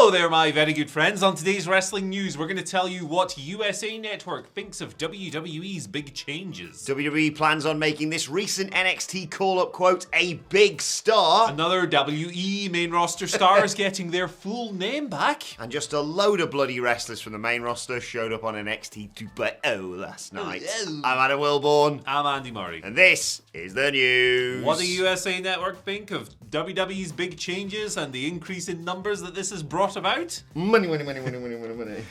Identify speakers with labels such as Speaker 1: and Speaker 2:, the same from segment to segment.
Speaker 1: Hello there, my very good friends. On today's wrestling news, we're going to tell you what USA Network thinks of WWE's big changes.
Speaker 2: WWE plans on making this recent NXT call-up, quote, a big star.
Speaker 1: Another WE main roster star is getting their full name back.
Speaker 2: And just a load of bloody wrestlers from the main roster showed up on NXT 2.0 last night. I'm Adam Wilborn.
Speaker 1: I'm Andy Murray.
Speaker 2: And this is the news.
Speaker 1: What do USA Network think of WWE's big changes and the increase in numbers that this has brought about?
Speaker 2: Money.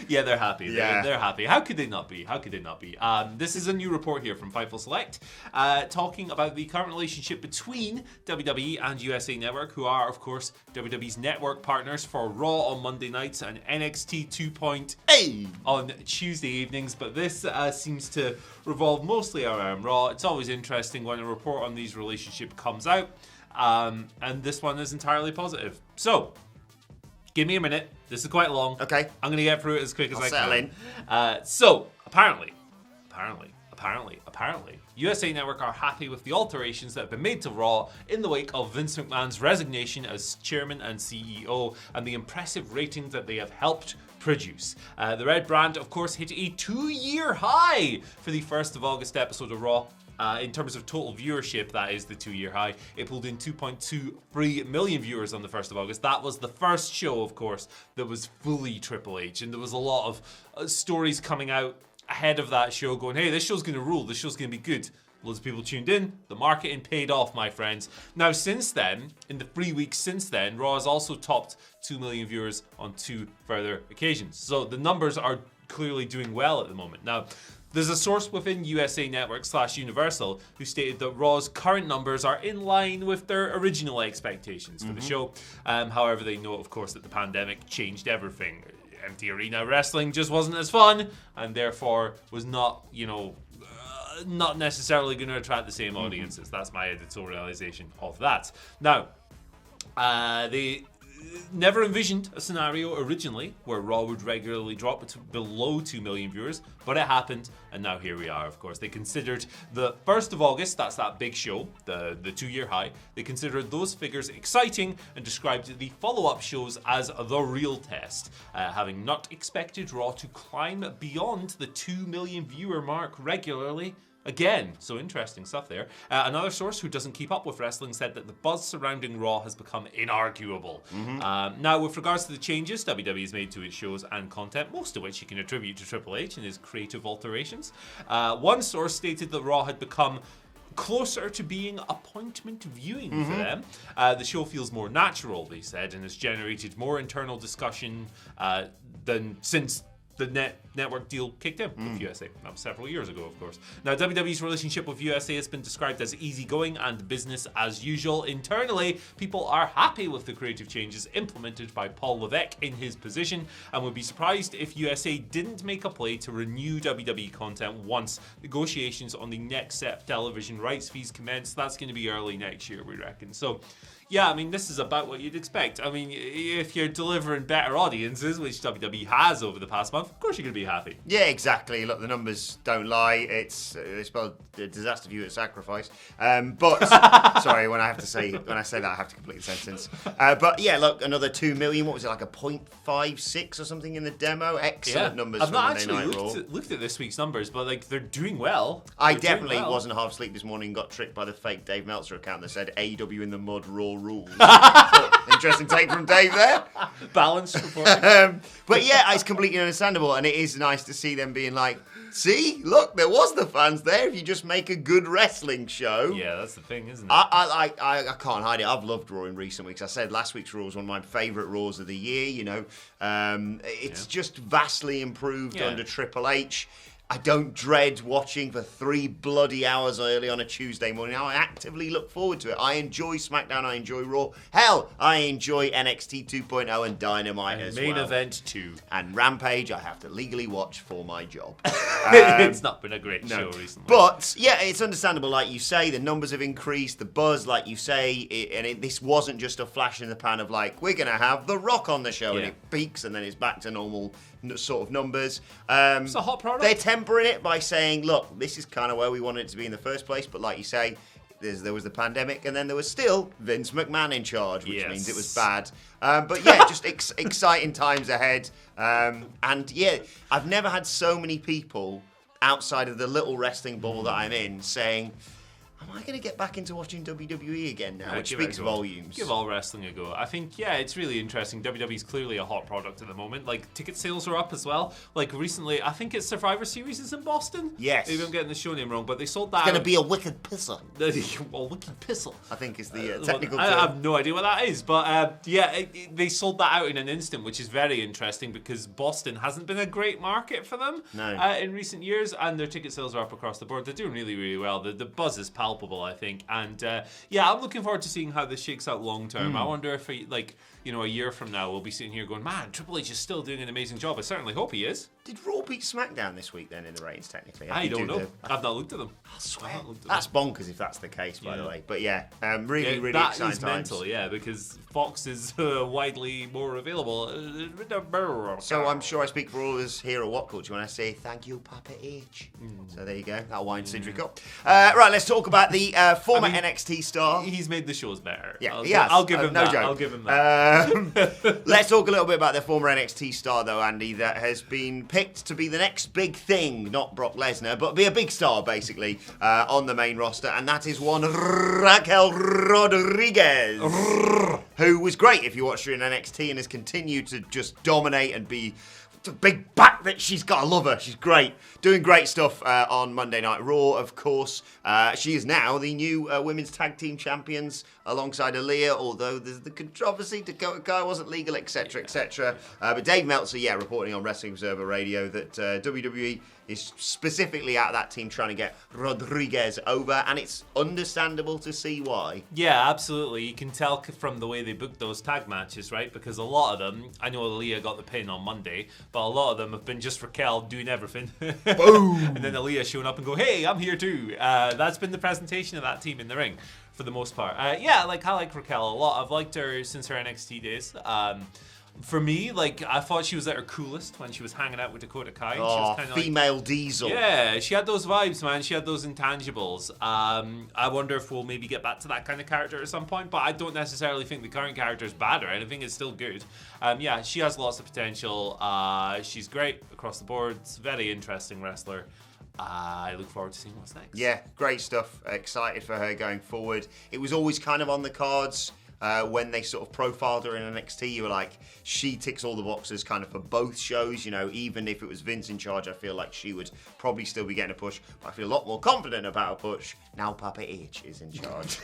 Speaker 1: Yeah, they're happy.
Speaker 2: Yeah.
Speaker 1: They're happy. How could they not be? This is a new report here from Fightful Select talking about the current relationship between WWE and USA Network, who are, of course, WWE's network partners for Raw on Monday nights and NXT 2.0 on Tuesday evenings. But this seems to revolve mostly around Raw. It's always interesting when a report on these relationships comes out. And this one is entirely positive. So, give me a minute. This is quite long.
Speaker 2: Okay.
Speaker 1: I'm going to get through it as quick as I
Speaker 2: settle
Speaker 1: can.
Speaker 2: in.
Speaker 1: So, apparently, USA Network are happy with the alterations that have been made to Raw in the wake of Vince McMahon's resignation as chairman and CEO and the impressive ratings that they have helped produce. The Red brand, of course, hit a 2-year high for the 1st of August episode of Raw. In terms of total viewership, that is the 2-year high. It pulled in 2.23 million viewers on the 1st of August. That was the first show, of course, that was fully Triple H. And there was a lot of stories coming out ahead of that show going, hey, this show's going to rule. This show's going to be good. Loads of people tuned in. The marketing paid off, my friends. Now, since then, in the 3 weeks since then, Raw has also topped 2 million viewers on 2 further occasions. So the numbers are clearly doing well at the moment. Now, there's a source within USA Network /Universal who stated that Raw's current numbers are in line with their original expectations for the show. However, they know, of course, that the pandemic changed everything. Empty arena wrestling just wasn't as fun, and therefore was not, not necessarily going to attract the same audiences. That's my editorialization of that. Now, they never envisioned a scenario originally where Raw would regularly drop below 2 million viewers, but it happened, and now here we are, of course. They considered the 1st of August, that's that big show, the 2-year high, they considered those figures exciting and described the follow-up shows as the real test, having not expected Raw to climb beyond the 2 million viewer mark regularly. Again, so interesting stuff there. Another source who doesn't keep up with wrestling said that the buzz surrounding Raw has become inarguable. Now, with regards to the changes WWE has made to its shows and content, most of which you can attribute to Triple H and his creative alterations, one source stated that Raw had become closer to being appointment viewing for them. The show feels more natural, they said, and has generated more internal discussion than since the network deal kicked in with USA. That was several years ago, of course. Now, WWE's relationship with USA has been described as easygoing and business as usual. Internally, people are happy with the creative changes implemented by Paul Levesque in his position and would be surprised if USA didn't make a play to renew WWE content once negotiations on the next set of television rights fees commence. That's going to be early next year, we reckon. So, yeah, I mean, this is about what you'd expect. I mean, if you're delivering better audiences, which WWE has over the past month, of course you're going to be happy.
Speaker 2: Yeah, exactly. Look, the numbers don't lie. It's spelled disaster view at sacrifice. But sorry, when I say that, I have to complete the sentence. But yeah, look, another 2 million. What was it, like a 0.56 or something in the demo? Excellent numbers for Monday Night Raw.
Speaker 1: I've not actually looked at this week's numbers, but like they're doing well.
Speaker 2: I definitely wasn't half asleep this morning. Got tricked by the fake Dave Meltzer account that said AEW in the mud Raw rules. Interesting take from Dave there.
Speaker 1: Balanced report.
Speaker 2: But yeah, it's completely understandable, and it is nice to see them being like, see, look, there was the fans there if you just make a good wrestling show.
Speaker 1: Yeah, that's the thing, isn't it?
Speaker 2: I can't hide it. I've loved Raw in recent weeks. I said last week's Raw was one of my favourite Raws of the year, It's just vastly improved under Triple H. I don't dread watching for 3 bloody hours early on a Tuesday morning. I actively look forward to it. I enjoy SmackDown. I enjoy Raw. Hell, I enjoy NXT 2.0 and Dynamite as well.
Speaker 1: Main event 2.
Speaker 2: And Rampage, I have to legally watch for my job.
Speaker 1: It's not been a great show recently.
Speaker 2: But, yeah, it's understandable. Like you say, the numbers have increased. The buzz, like you say. This wasn't just a flash in the pan of like, we're going to have The Rock on the show. And it peaks and then it's back to normal sort of numbers.
Speaker 1: It's a hot product.
Speaker 2: They're tempering it by saying, look, this is kind of where we wanted it to be in the first place, but like you say, there was the pandemic, and then there was still Vince McMahon in charge, which
Speaker 1: Yes.
Speaker 2: means it was bad. But yeah, just exciting times ahead. And yeah, I've never had so many people outside of the little wrestling bubble that I'm in saying, am I going to get back into watching WWE again now? Which speaks volumes.
Speaker 1: Give all wrestling a go. I think, yeah, it's really interesting. WWE's clearly a hot product at the moment. Like, ticket sales are up as well. Like, recently, I think it's Survivor Series is in Boston.
Speaker 2: Yes.
Speaker 1: Maybe I'm getting the show name wrong, but they sold that
Speaker 2: It's going to be a wicked pisser.
Speaker 1: Well, wicked pissel.
Speaker 2: I think is the technical
Speaker 1: I
Speaker 2: term.
Speaker 1: have no idea what that is, but yeah, they sold that out in an instant, which is very interesting because Boston hasn't been a great market for them in recent years, and their ticket sales are up across the board. They're doing really, really well. The buzz is palpable, I think, and yeah, I'm looking forward to seeing how this shakes out long term. I wonder if, a year from now, we'll be sitting here going, man, Triple H is still doing an amazing job. I certainly hope he is.
Speaker 2: Did Raw beat SmackDown this week then in the ratings, technically?
Speaker 1: I don't know. I've not looked at them.
Speaker 2: I swear. That's bonkers if that's the case, by the way. But yeah, really, really
Speaker 1: that
Speaker 2: exciting
Speaker 1: is
Speaker 2: times.
Speaker 1: mental, yeah, because Fox is widely more available.
Speaker 2: So I'm sure I speak for all of us here at WhatCulture when I say thank you, Papa H. So there you go. That'll wind Cedric up. Right, let's talk about the former NXT star.
Speaker 1: He's made the shows better.
Speaker 2: Yeah,
Speaker 1: I'll give him
Speaker 2: no
Speaker 1: that.
Speaker 2: joke.
Speaker 1: I'll give him that.
Speaker 2: Let's talk a little bit about the former NXT star, though, Andy, that has been picked to be the next big thing, not Brock Lesnar, but be a big star, basically, on the main roster, and that is one Raquel Rodriguez, who was great if you watched her in NXT and has continued to just dominate and be the big back that she's got. I love her. She's great. Doing great stuff on Monday Night Raw, of course. She is now the new Women's Tag Team Champions alongside Aaliyah, although there's the controversy. Dakota Kai wasn't legal, etc., etc. But Dave Meltzer, reporting on Wrestling Observer Radio that WWE is specifically out of that team trying to get Rodriguez over, and it's understandable to see why.
Speaker 1: Yeah, absolutely. You can tell from the way they booked those tag matches, right? Because a lot of them, I know Aaliyah got the pin on Monday, but a lot of them have been just Raquel doing everything.
Speaker 2: Boom!
Speaker 1: And then Aaliyah showing up and go, hey, I'm here too. That's been the presentation of that team in the ring for the most part. I like Raquel a lot. I've liked her since her NXT days. For me, I thought she was at her coolest when she was hanging out with Dakota Kai. She was kinda
Speaker 2: female Diesel.
Speaker 1: Yeah, she had those vibes, man. She had those intangibles. I wonder if we'll maybe get back to that kind of character at some point, but I don't necessarily think the current character is bad or anything. It's still good. Yeah, she has lots of potential. She's great across the board. Very interesting wrestler. I look forward to seeing what's next.
Speaker 2: Yeah, great stuff. Excited for her going forward. It was always kind of on the cards. When they sort of profiled her in NXT, you were like, she ticks all the boxes kind of for both shows. Even if it was Vince in charge, I feel like she would probably still be getting a push. But I feel a lot more confident about a push now Papa H is in charge.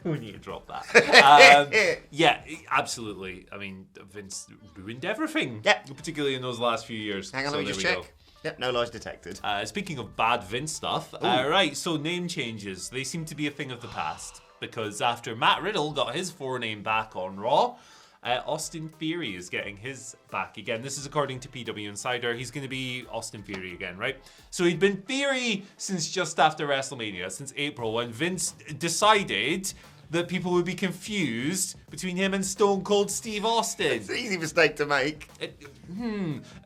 Speaker 1: We need to drop that. Yeah, absolutely. I mean, Vince ruined everything.
Speaker 2: Yeah.
Speaker 1: Particularly in those last few years.
Speaker 2: Hang on, let me just check. Yep, no lies detected.
Speaker 1: Speaking of bad Vince stuff, right, so name changes. They seem to be a thing of the past. Because after Matt Riddle got his forename back on Raw, Austin Theory is getting his back again. This is according to PW Insider. He's going to be Austin Theory again, right? So he'd been Theory since just after WrestleMania, since April, when Vince decided that people would be confused between him and Stone Cold Steve Austin.
Speaker 2: It's an easy mistake to make.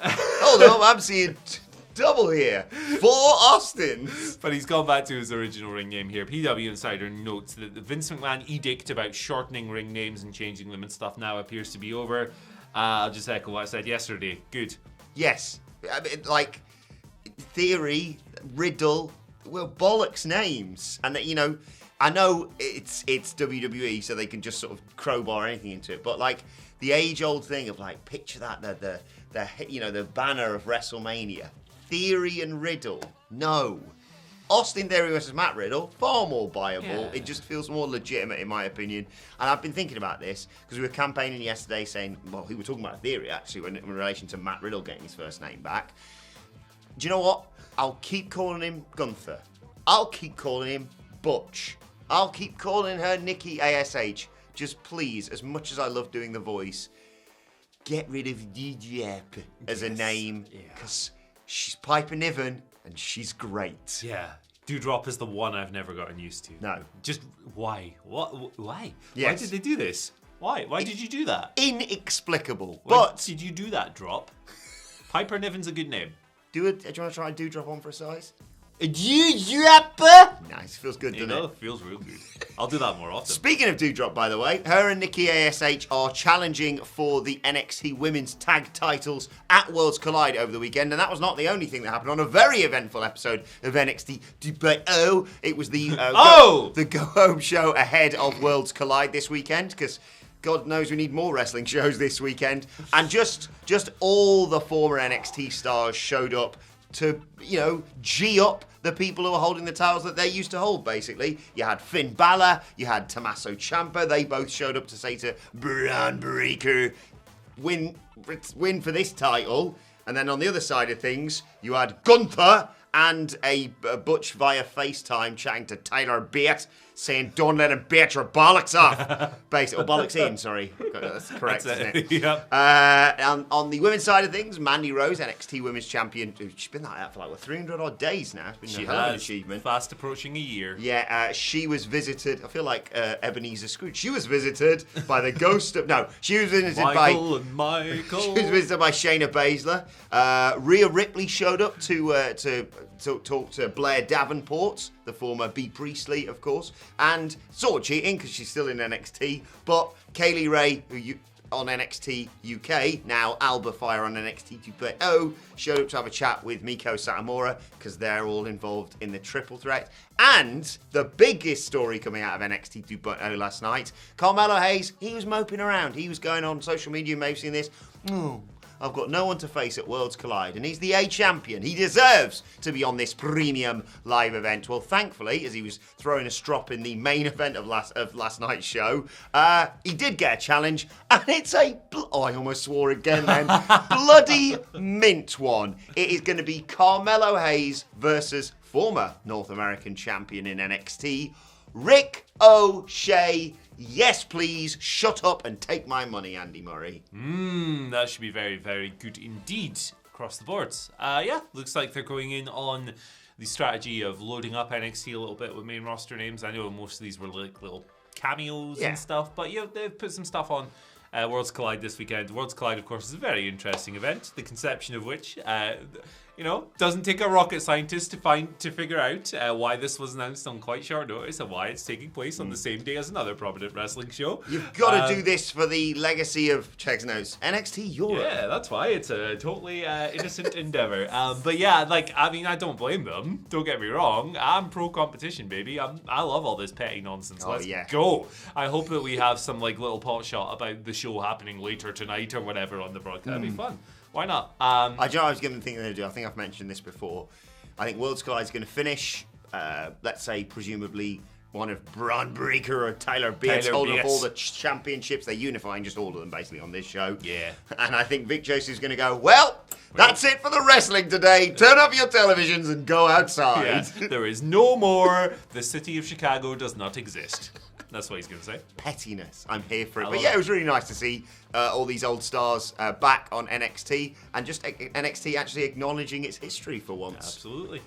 Speaker 2: Hold on, I'm seeing double here. 4 Austins.
Speaker 1: But he's gone back to his original ring name here. PW Insider notes that the Vince McMahon edict about shortening ring names and changing them and stuff now appears to be over. I'll just echo what I said yesterday. Good.
Speaker 2: Yes. I mean, Theory, Riddle, were bollocks names. And, I know it's WWE, so they can just sort of crowbar anything into it. But, the age-old thing of, picture that, the banner of WrestleMania. Theory and Riddle. No. Austin Theory versus Matt Riddle, far more viable. Yeah. It just feels more legitimate, in my opinion. And I've been thinking about this because we were campaigning yesterday saying, we were talking about Theory, actually, in relation to Matt Riddle getting his first name back. Do you know what? I'll keep calling him Gunther. I'll keep calling him Butch. I'll keep calling her Nikki ASH. Just please, as much as I love doing the voice, get rid of Doudrop as a name. Because she's Piper Niven, and she's great.
Speaker 1: Yeah. Doudrop is the one I've never gotten used to.
Speaker 2: No.
Speaker 1: Just why? What? Why?
Speaker 2: Yes.
Speaker 1: Why did they do this? Why? Why did you do that?
Speaker 2: Inexplicable.
Speaker 1: Why
Speaker 2: but
Speaker 1: did you do that, Drop? Piper Niven's a good name.
Speaker 2: Do you want to try Doudrop on for a size? Dewdrop. Nice, feels good, doesn't it?
Speaker 1: Feels real good. I'll do that more often.
Speaker 2: Speaking of Dewdrop, by the way, her and Nikki ASH are challenging for the NXT Women's Tag Titles at Worlds Collide over the weekend, and that was not the only thing that happened on a very eventful episode of NXT. It was the the Go Home show ahead of Worlds Collide this weekend, because God knows we need more wrestling shows this weekend, and just all the former NXT stars showed up to, G up the people who are holding the titles that they used to hold, basically. You had Finn Balor, you had Tommaso Ciampa. They both showed up to say to Braun Breaker, win for this title. And then on the other side of things, you had Gunther and a Butch via FaceTime chatting to Tyler Bate, saying, don't let him bait your bollocks off. Basically, bollocks in, sorry. That's correct, isn't it?
Speaker 1: Yep.
Speaker 2: On the women's side of things, Mandy Rose, NXT Women's Champion. She's been like that for 300 odd days now. It's been a hell of an achievement.
Speaker 1: Fast approaching a year.
Speaker 2: Yeah, she was visited, I feel like Ebenezer Scrooge. She was visited by the ghost of... No, she was visited
Speaker 1: Michael.
Speaker 2: She was visited by Shayna Baszler. Rhea Ripley showed up to talk to Blair Davenport, the former Bea Priestley, of course, and sort of cheating because she's still in NXT. But Kaylee Ray, on NXT UK, now Alba Fire on NXT 2.0, showed up to have a chat with Miko Satomura because they're all involved in the triple threat. And the biggest story coming out of NXT 2.0 last night, Carmelo Hayes, he was moping around. He was going on social media, you may have seen this. I've got no one to face at Worlds Collide, and he's the A champion. He deserves to be on this premium live event. Well, thankfully, as he was throwing a strop in the main event of last night's show, he did get a challenge, and it's I almost swore again then. Bloody mint one. It is going to be Carmelo Hayes versus former North American champion in NXT, Rick O'Shea. Yes, please, shut up and take my money, Andy Murray.
Speaker 1: That should be very, very good indeed across the board. Looks like they're going in on the strategy of loading up NXT a little bit with main roster names. I know most of these were like little cameos and stuff, but they've put some stuff on Worlds Collide this weekend. Worlds Collide, of course, is a very interesting event, the conception of which... doesn't take a rocket scientist to figure out why this was announced on quite short notice and why it's taking place on the same day as another prominent wrestling show.
Speaker 2: You've got to do this for the legacy of Cheg's Notes. NXT Europe.
Speaker 1: Yeah, that's why. It's a totally innocent endeavor. I don't blame them. Don't get me wrong. I'm pro competition, baby. I love all this petty nonsense. Let's go. I hope that we have some little pot shot about the show happening later tonight or whatever on the broadcast. That'd be fun. Why not?
Speaker 2: I was going to think they're going to do. I think I've mentioned this before. I think Worlds Collide is going to finish, let's say, presumably one of Braun Breaker or Tyler Bates holding up all the championships. They're unifying just all of them basically on this show.
Speaker 1: Yeah.
Speaker 2: And I think Vic Joseph's going to go, that's it for the wrestling today. Turn off your televisions and go outside.
Speaker 1: Yeah. There is no more. The city of Chicago does not exist. That's what he's going to say.
Speaker 2: Pettiness. I'm here for it. But it was really nice to see all these old stars back on NXT and just NXT actually acknowledging its history for once.
Speaker 1: Absolutely.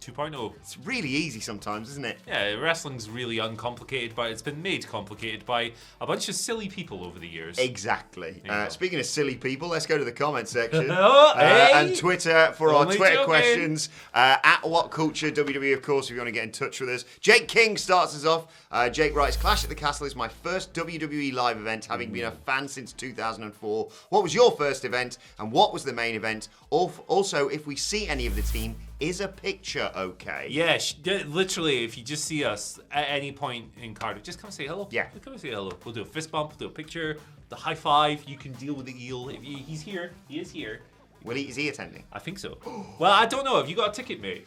Speaker 1: 2.0.
Speaker 2: It's really easy sometimes, isn't it?
Speaker 1: Yeah, wrestling's really uncomplicated, but it's been made complicated by a bunch of silly people over the years.
Speaker 2: Exactly. Speaking of silly people, let's go to the comment section.
Speaker 1: Hey!
Speaker 2: And Twitter for our Twitter
Speaker 1: joking.
Speaker 2: questions. At WhatCulture WWE, of course, if you want to get in touch with us. Jake King starts us off. Jake writes, Clash at the Castle is my first WWE live event, having been a fan since 2004. What was your first event, and what was the main event? Also, if we see any of the team, is a picture okay?
Speaker 1: Yeah, literally, if you just see us at any point in Cardiff, just come say hello.
Speaker 2: Yeah.
Speaker 1: Come say hello. We'll do a fist bump, we'll do a picture, the high five. You can deal with the eel. He's here. He is here.
Speaker 2: Is he attending?
Speaker 1: I think so. Well, I don't know. Have you got a ticket, mate?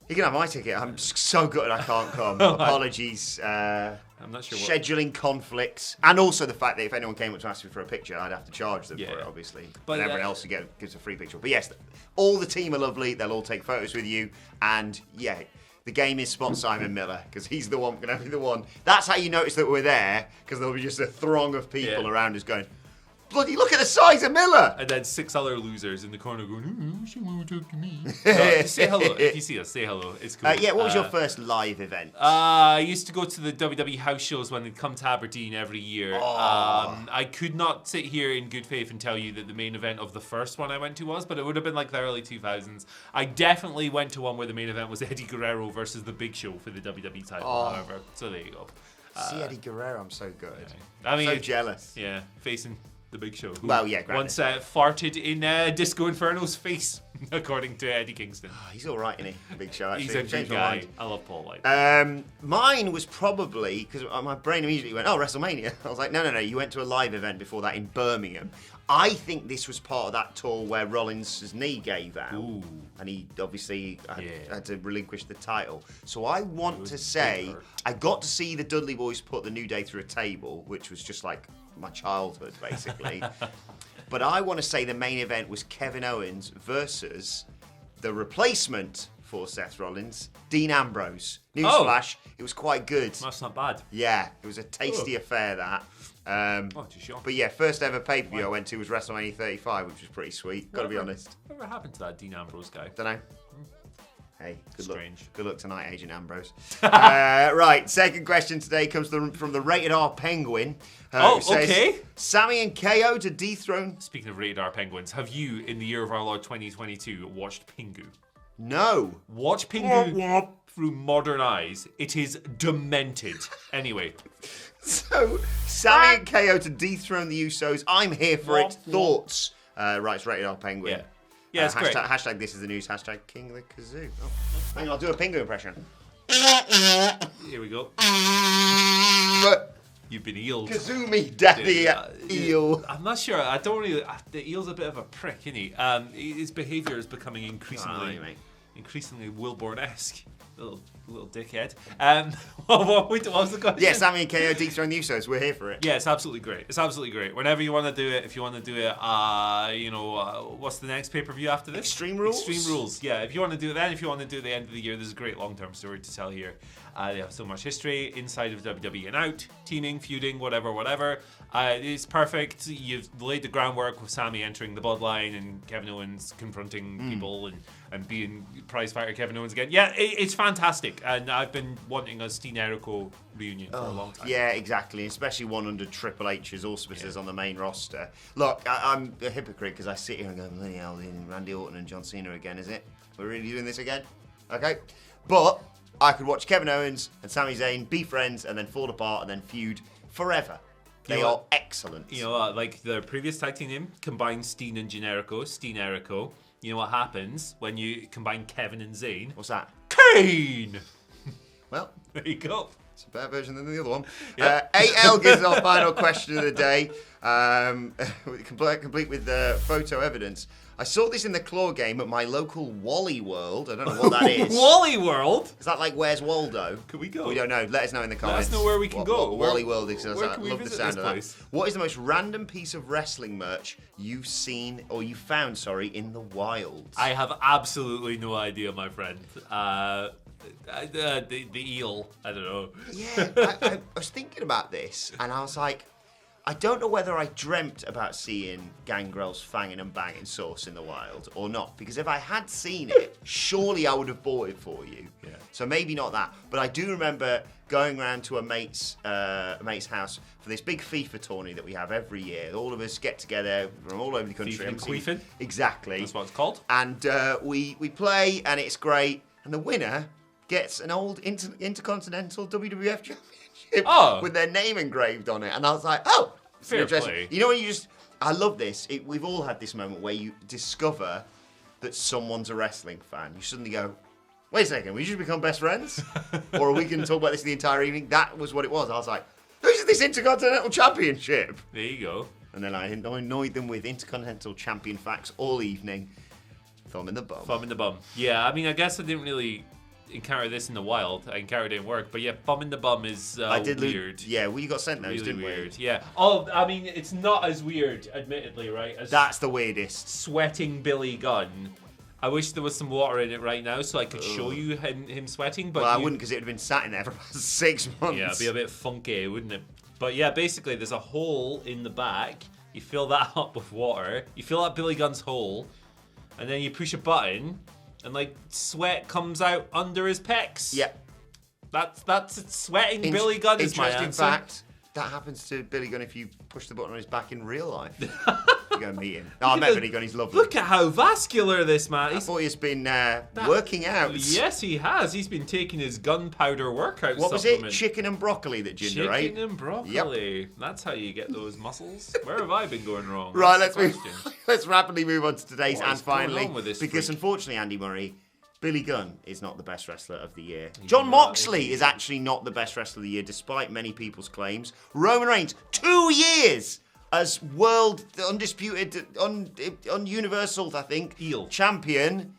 Speaker 2: You can have my ticket. I'm so gutted I can't come. Apologies.
Speaker 1: I'm not sure
Speaker 2: scheduling conflicts, and also the fact that if anyone came up to ask me for a picture, I'd have to charge them for it, obviously. But and everyone else gives a free picture. But yes, all the team are lovely. They'll all take photos with you, and the game is spot Simon Miller because he's the one going to be the one. That's how you notice that we're there, because there'll be just a throng of people around us going, bloody look at the size of Miller.
Speaker 1: And then 6 other losers in the corner going, she won't talk to me. So, say hello. If you see us, say hello. It's cool.
Speaker 2: Yeah, what was your first live event?
Speaker 1: I used to go to the WWE house shows when they'd come to Aberdeen every year. I could not sit here in good faith and tell you that the main event of the first one I went to was, but it would have been like the early 2000s. I definitely went to one where the main event was Eddie Guerrero versus the Big Show for the WWE title, however. So there you go.
Speaker 2: See Eddie Guerrero, I'm so good.
Speaker 1: I mean,
Speaker 2: so jealous.
Speaker 1: Yeah, facing the Big Show.
Speaker 2: Well, yeah, granted.
Speaker 1: Once farted in Disco Inferno's face, according to Eddie Kingston.
Speaker 2: He's all right, isn't he? Big Show, actually.
Speaker 1: He's a good guy. I love Paul White.
Speaker 2: Mine was probably, because my brain immediately went, WrestleMania. I was like, no, you went to a live event before that in Birmingham. I think this was part of that tour where Rollins' knee gave out.
Speaker 1: Ooh.
Speaker 2: And he obviously had to relinquish the title. So I want to say, I got to see the Dudley Boys put the New Day through a table, which was just like my childhood, basically. But I want to say the main event was Kevin Owens versus the replacement for Seth Rollins, Dean Ambrose. Newsflash, it was quite good.
Speaker 1: That's not bad.
Speaker 2: Yeah, it was a tasty affair, that. But yeah, first ever pay-per-view I went to was WrestleMania 35, which was pretty sweet, gotta be honest.
Speaker 1: Whatever happened to that Dean Ambrose guy?
Speaker 2: Don't know. Hey, good
Speaker 1: Strange.
Speaker 2: luck. Good luck tonight, Agent Ambrose. Right, second question today comes from the Rated R Penguin.
Speaker 1: Okay.
Speaker 2: Sammy and KO to dethrone...
Speaker 1: Speaking of Rated R Penguins, have you, in the year of our Lord 2022, watched Pingu?
Speaker 2: No.
Speaker 1: Watch Pingu through modern eyes. It is demented. Anyway.
Speaker 2: So, Sammy and KO to dethrone the Usos. I'm here for it. Thoughts? Right, it's Rated R Penguin.
Speaker 1: Yeah. Yeah, it's great.
Speaker 2: Hashtag this is the news. Hashtag King of the Kazoo. Oh, hang on, I'll do a Pingu impression.
Speaker 1: Here we go. You've been eeled.
Speaker 2: Kazumi, daddy, eel.
Speaker 1: I'm not sure. I don't really... The eel's a bit of a prick, isn't he? His behaviour is becoming increasingly Wilborn-esque. Little dickhead. What was the question?
Speaker 2: Yeah, Sammy and KO dethrone the Usos. We're here for it.
Speaker 1: Yeah, it's absolutely great. It's absolutely great. Whenever you want to do it, if you want to do it, what's the next pay-per-view after this?
Speaker 2: Extreme Rules?
Speaker 1: Extreme Rules, yeah. If you want to do it then, if you want to do it at the end of the year, there's a great long-term story to tell here. They have so much history inside of WWE and out, teaming, feuding, whatever. It's perfect. You've laid the groundwork with Sammy entering the bloodline and Kevin Owens confronting people and being prize fighter Kevin Owens again. Yeah, it's fantastic. And I've been wanting a Steen Jericho reunion for a long time.
Speaker 2: Yeah, exactly. Especially one under Triple H's auspices on the main roster. Look, I'm a hypocrite because I sit here and go, bloody hell, Randy Orton and John Cena again, is it? We're really doing this again? Okay. But I could watch Kevin Owens and Sami Zayn be friends and then fall apart and then feud forever. They are excellent.
Speaker 1: You know, like the previous tag team name, combine Steen and Generico, Steen Jericho. You know what happens when you combine Kevin and Zayn?
Speaker 2: What's that?
Speaker 1: Kane!
Speaker 2: Well,
Speaker 1: there you go.
Speaker 2: It's a better version than the other one.
Speaker 1: Yep.
Speaker 2: AL gives our final question of the day, complete with photo evidence. I saw this in the claw game at my local Wally World. I don't know what that is.
Speaker 1: Wally World?
Speaker 2: Is that like Where's Waldo?
Speaker 1: Can we go?
Speaker 2: We don't know. Let us know in the comments.
Speaker 1: Let us know where we can go.
Speaker 2: Wally World exists.
Speaker 1: Where
Speaker 2: I
Speaker 1: can we
Speaker 2: love the
Speaker 1: visit
Speaker 2: sound
Speaker 1: this
Speaker 2: of that.
Speaker 1: place?
Speaker 2: What is the most random piece of wrestling merch you've seen or you found, in the wild?
Speaker 1: I have absolutely no idea, my friend. The eel. I don't know.
Speaker 2: Yeah, I was thinking about this, and I was like, I don't know whether I dreamt about seeing Gangrel's fanging and banging sauce in the wild or not, because if I had seen it, surely I would have bought it for you.
Speaker 1: Yeah.
Speaker 2: So maybe not that, but I do remember going around to a mate's house for this big FIFA tourney that we have every year. All of us get together from all over the country.
Speaker 1: FIFA and Queefing?
Speaker 2: Exactly.
Speaker 1: That's what it's called.
Speaker 2: And we play, and it's great. And the winner gets an old Intercontinental WWF Championship with their name engraved on it. And I was like, oh,
Speaker 1: fair play.
Speaker 2: You know when I love this. We've all had this moment where you discover that someone's a wrestling fan. You suddenly go, wait a second, we should become best friends? Or are we going to talk about this the entire evening? That was what it was. I was like, who's this Intercontinental Championship?
Speaker 1: There you go.
Speaker 2: And then I annoyed them with Intercontinental Champion facts all evening. Thumb in the bum.
Speaker 1: Thumb in the bum. Yeah, I mean, I guess I didn't really encounter this in the wild. I encountered it in work. But yeah, thumb in the bum is weird.
Speaker 2: Yeah, well, you got sent those,
Speaker 1: really
Speaker 2: didn't
Speaker 1: weird.
Speaker 2: we?
Speaker 1: Yeah. Oh, I mean, it's not as weird, admittedly, right? As
Speaker 2: that's the weirdest.
Speaker 1: Sweating Billy Gunn. I wish there was some water in it right now so I could show you him sweating. But
Speaker 2: well, I wouldn't, because it would have been sat in there for about 6 months.
Speaker 1: Yeah, it'd be a bit funky, wouldn't it? But yeah, basically, there's a hole in the back you fill that up with water, you fill up Billy Gunn's hole, and then you push a button, and like sweat comes out under his pecs.
Speaker 2: Yeah.
Speaker 1: That's sweating Billy Gunn is my answer.
Speaker 2: Interesting fact, that happens to Billy Gunn if you push the button on his back in real life. You go and meet him. No, I met Billy Gunn, he's lovely.
Speaker 1: Look at how vascular this man is.
Speaker 2: I thought he's been working out.
Speaker 1: Yes, he has. He's been taking his gunpowder workout
Speaker 2: What was
Speaker 1: supplement.
Speaker 2: it? Chicken and broccoli that Ginger ate?
Speaker 1: Chicken and broccoli. Yep. That's how you get those muscles. Where have I been going wrong?
Speaker 2: Right, let's rapidly move on to today's
Speaker 1: What
Speaker 2: and
Speaker 1: is going
Speaker 2: finally,
Speaker 1: on with this
Speaker 2: because
Speaker 1: freak?
Speaker 2: Unfortunately, Andy Murray, Billy Gunn is not the best wrestler of the year.
Speaker 1: He's
Speaker 2: John
Speaker 1: not,
Speaker 2: Moxley is actually not the best wrestler of the year, despite many people's claims. Roman Reigns, 2 years as world undisputed, universal, I think,
Speaker 1: heel
Speaker 2: champion.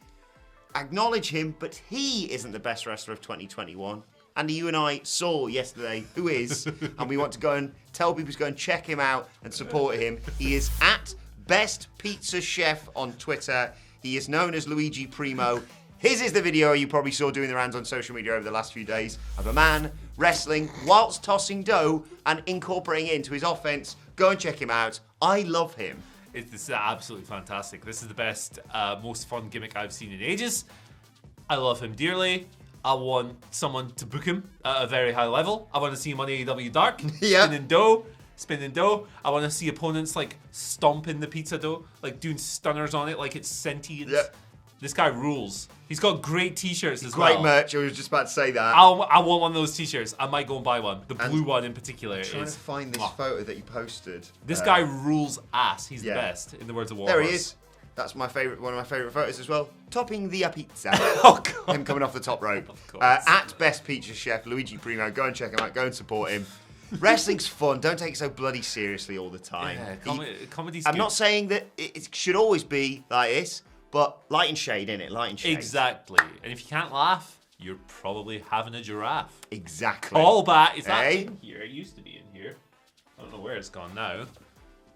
Speaker 2: Acknowledge him, but he isn't the best wrestler of 2021. Andy, you and I saw yesterday who is, and we want to go and tell people to go and check him out and support him. He is at Best Pizza Chef on Twitter. He is known as Luigi Primo. His is the video you probably saw doing the rounds on social media over the last few days of a man wrestling whilst tossing dough and incorporating it into his offense. Go and check him out. I love him.
Speaker 1: This is absolutely fantastic. This is the best, most fun gimmick I've seen in ages. I love him dearly. I want someone to book him at a very high level. I want to see him on AEW Dark, spinning dough. I want to see opponents like stomping the pizza dough, like doing stunners on it, like it's sentient.
Speaker 2: Yep.
Speaker 1: This guy rules. He's got great t-shirts as well.
Speaker 2: Great merch. I was just about to say that.
Speaker 1: I want one of those t-shirts. I might go and buy one. The blue one in particular.
Speaker 2: I'm trying to find this photo that you posted.
Speaker 1: This guy rules ass. He's the best, in the words of Warhorse.
Speaker 2: There he is. That's my favorite. One of my favorite photos as well. Topping the pizza.
Speaker 1: Oh god.
Speaker 2: Him coming off the top rope.
Speaker 1: Of course.
Speaker 2: At Best Pizza Chef, Luigi Primo. Go and check him out. Go and support him. Wrestling's fun. Don't take it so bloody seriously all the time.
Speaker 1: Yeah, comedy's
Speaker 2: I'm
Speaker 1: good.
Speaker 2: not saying that it should always be like this, but light and shade, innit? Light and shade.
Speaker 1: Exactly. And if you can't laugh, you're probably having a giraffe.
Speaker 2: Exactly.
Speaker 1: All that is that
Speaker 2: Hey?
Speaker 1: in here. It used to be in here. I don't know where it's gone now.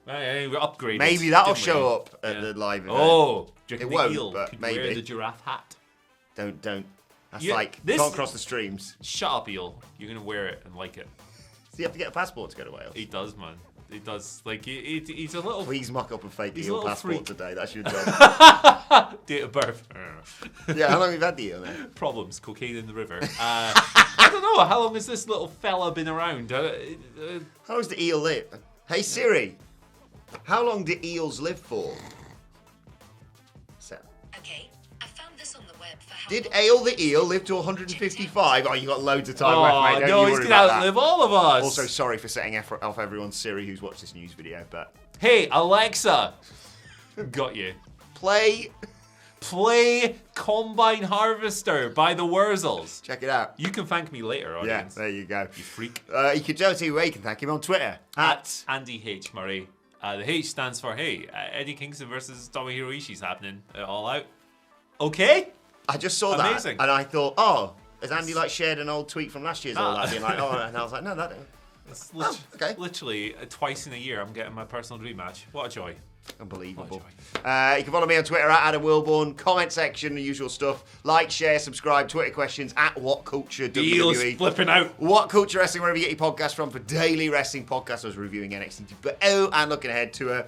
Speaker 1: We're upgraded.
Speaker 2: Maybe that'll
Speaker 1: didn't we?
Speaker 2: show up at the live event.
Speaker 1: Oh, do you
Speaker 2: It
Speaker 1: reckon
Speaker 2: won't,
Speaker 1: the eel
Speaker 2: but
Speaker 1: could
Speaker 2: maybe.
Speaker 1: wear the giraffe hat?
Speaker 2: Don't. That's
Speaker 1: Yeah,
Speaker 2: like,
Speaker 1: this-
Speaker 2: can't cross the streams.
Speaker 1: Shut up, eel. You're going to wear it and like it.
Speaker 2: So you have to get a passport to go to Wales.
Speaker 1: He does, man. He does. Like, he's a little...
Speaker 2: Please mock up a fake
Speaker 1: He's a
Speaker 2: eel
Speaker 1: little
Speaker 2: passport
Speaker 1: freak.
Speaker 2: today. That's your job.
Speaker 1: Date of birth.
Speaker 2: Yeah, how long have you had the eel now?
Speaker 1: Problems. Cocaine in the river. I don't know. How long has this little fella been around?
Speaker 2: How long does the eel live? Hey Siri, how long do eels live for? So,
Speaker 3: Okay, I found this on the web for how
Speaker 2: did
Speaker 3: long-
Speaker 2: Ale the eel live to 155? Oh, you got loads of time left, mate. Don't
Speaker 1: no,
Speaker 2: you
Speaker 1: he's
Speaker 2: worry
Speaker 1: going to
Speaker 2: about that.
Speaker 1: outlive all of us.
Speaker 2: Also, sorry for setting off everyone's Siri who's watched this news video, but
Speaker 1: Hey, Alexa. Got you.
Speaker 2: play,
Speaker 1: Combine Harvester by the Wurzels.
Speaker 2: check it out.
Speaker 1: You can thank me later,
Speaker 2: Yeah,
Speaker 1: audience.
Speaker 2: there you go.
Speaker 1: You freak.
Speaker 2: You can tell where you can thank him on Twitter.
Speaker 1: At Andy H. Murray. The H stands for, hey, Eddie Kingston versus Tomohiro Ishii's happening. All out. Okay.
Speaker 2: I just saw that,
Speaker 1: Amazing.
Speaker 2: and I thought, oh, has Andy like shared an old tweet from last year's All Out, being like, oh, and I was like, no, that.
Speaker 1: It's
Speaker 2: okay.
Speaker 1: literally twice in a year I'm getting my personal dream match. What a joy.
Speaker 2: Unbelievable.
Speaker 1: What
Speaker 2: You can follow me on Twitter at Adam Wilborn. Comment section, the usual stuff. Like, share, subscribe. Twitter questions at WhatCulture
Speaker 1: The eel's
Speaker 2: WWE.
Speaker 1: flipping out.
Speaker 2: WhatCulture Wrestling, wherever you get your podcast from, for daily wrestling podcasts. I was reviewing NXT 2.0 and looking ahead to a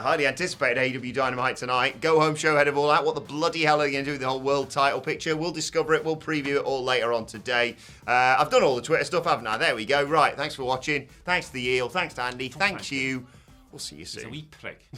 Speaker 2: highly anticipated AEW Dynamite tonight. Go home show ahead of all that. What the bloody hell are they going to do with the whole world title picture? We'll discover it. We'll preview it all later on today. I've done all the Twitter stuff, haven't I? There we go. Right. Thanks for watching. Thanks to the eel. Thanks to Andy. Thanks you. We'll see you
Speaker 1: He's a
Speaker 2: soon.
Speaker 1: wee prick.